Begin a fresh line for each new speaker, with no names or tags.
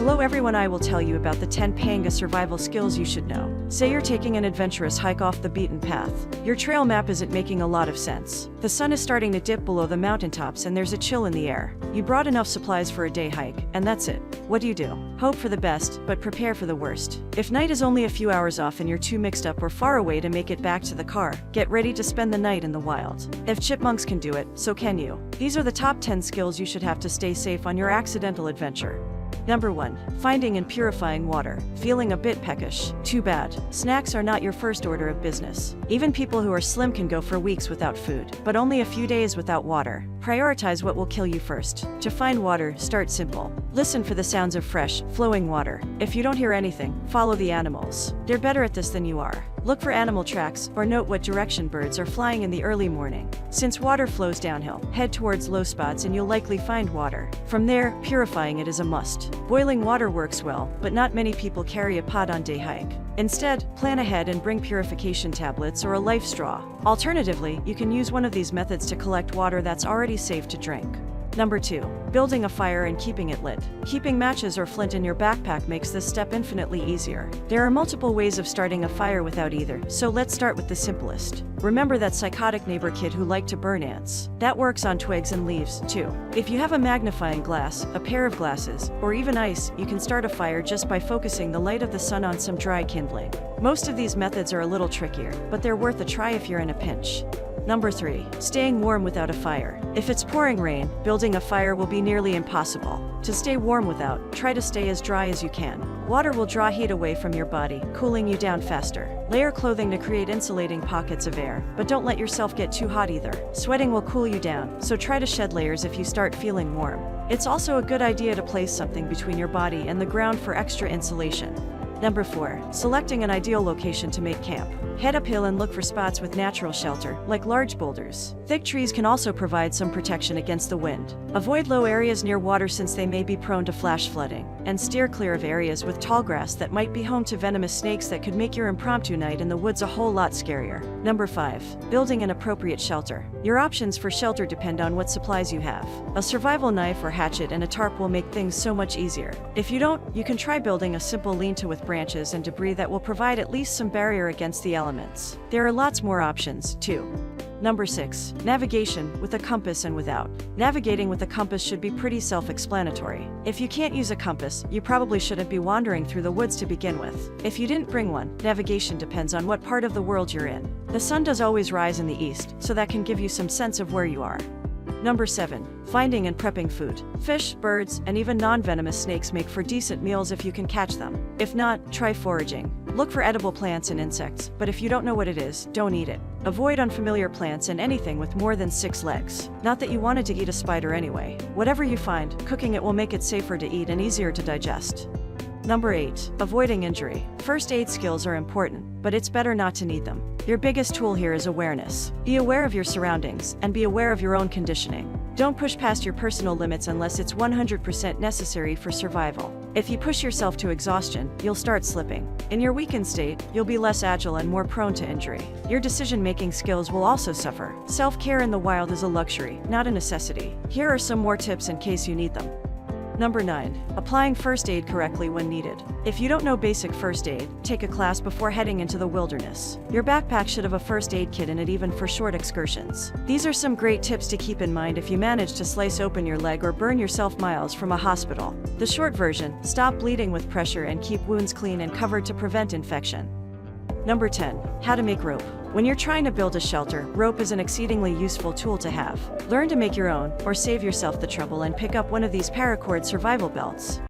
Hello everyone, I will tell you about the 10 panga survival skills you should know. Say you're taking an adventurous hike off the beaten path. Your trail map isn't making a lot of sense. The sun is starting to dip below the mountaintops and there's a chill in the air. You brought enough supplies for a day hike, and that's it. What do? Hope for the best, but prepare for the worst. If night is only a few hours off and you're too mixed up or far away to make it back to the car, get ready to spend the night in the wild. If chipmunks can do it, so can you. These are the top 10 skills you should have to stay safe on your accidental adventure. Number 1. Finding and purifying water. Feeling a bit peckish? Too bad. Snacks are not your first order of business. Even people who are slim can go for weeks without food, but only a few days without water. Prioritize what will kill you first. To find water, start simple. Listen for the sounds of fresh, flowing water. If you don't hear anything, follow the animals. They're better at this than you are. Look for animal tracks, or note what direction birds are flying in the early morning. Since water flows downhill, head towards low spots and you'll likely find water. From there, purifying it is a must. Boiling water works well, but not many people carry a pot on day hike. Instead, plan ahead and bring purification tablets or a life straw. Alternatively, you can use one of these methods to collect water that's already safe to drink. Number 2. Building a fire and keeping it lit. Keeping matches or flint in your backpack makes this step infinitely easier. There are multiple ways of starting a fire without either, so let's start with the simplest. Remember that psychotic neighbor kid who liked to burn ants? That works on twigs and leaves, too. If you have a magnifying glass, a pair of glasses, or even ice, you can start a fire just by focusing the light of the sun on some dry kindling. Most of these methods are a little trickier, but they're worth a try if you're in a pinch. Number 3. Staying warm without a fire. If it's pouring rain, building a fire will be nearly impossible. To stay warm without, try to stay as dry as you can. Water will draw heat away from your body, cooling you down faster. Layer clothing to create insulating pockets of air, but don't let yourself get too hot either. Sweating will cool you down, so try to shed layers if you start feeling warm. It's also a good idea to place something between your body and the ground for extra insulation. Number 4. Selecting an ideal location to make camp. Head uphill and look for spots with natural shelter, like large boulders. Thick trees can also provide some protection against the wind. Avoid low areas near water since they may be prone to flash flooding, and steer clear of areas with tall grass that might be home to venomous snakes that could make your impromptu night in the woods a whole lot scarier. Number 5. Building an appropriate shelter. Your options for shelter depend on what supplies you have. A survival knife or hatchet and a tarp will make things so much easier. If you don't, you can try building a simple lean-to with branches and debris that will provide at least some barrier against the elements. There are lots more options, too. Number 6. Navigation, with a compass and without. Navigating with a compass should be pretty self-explanatory. If you can't use a compass, you probably shouldn't be wandering through the woods to begin with. If you didn't bring one, navigation depends on what part of the world you're in. The sun does always rise in the east, so that can give you some sense of where you are. Number 7. Finding and prepping food. Fish, birds, and even non-venomous snakes make for decent meals if you can catch them. If not, try foraging. Look for edible plants and insects, but if you don't know what it is, don't eat it. Avoid unfamiliar plants and anything with more than 6 legs. Not that you wanted to eat a spider anyway. Whatever you find, cooking it will make it safer to eat and easier to digest. Number 8. Avoiding injury. First aid skills are important, but it's better not to need them. Your biggest tool here is awareness. Be aware of your surroundings, and be aware of your own conditioning. Don't push past your personal limits unless it's 100% necessary for survival. If you push yourself to exhaustion, you'll start slipping. In your weakened state, you'll be less agile and more prone to injury. Your decision-making skills will also suffer. Self-care in the wild is a luxury, not a necessity. Here are some more tips in case you need them. Number 9. Applying first aid correctly when needed. If you don't know basic first aid, take a class before heading into the wilderness. Your backpack should have a first aid kit in it even for short excursions. These are some great tips to keep in mind if you manage to slice open your leg or burn yourself miles from a hospital. The short version: stop bleeding with pressure and keep wounds clean and covered to prevent infection. Number 10. How to make rope. When you're trying to build a shelter, rope is an exceedingly useful tool to have. Learn to make your own, or save yourself the trouble and pick up one of these paracord survival belts.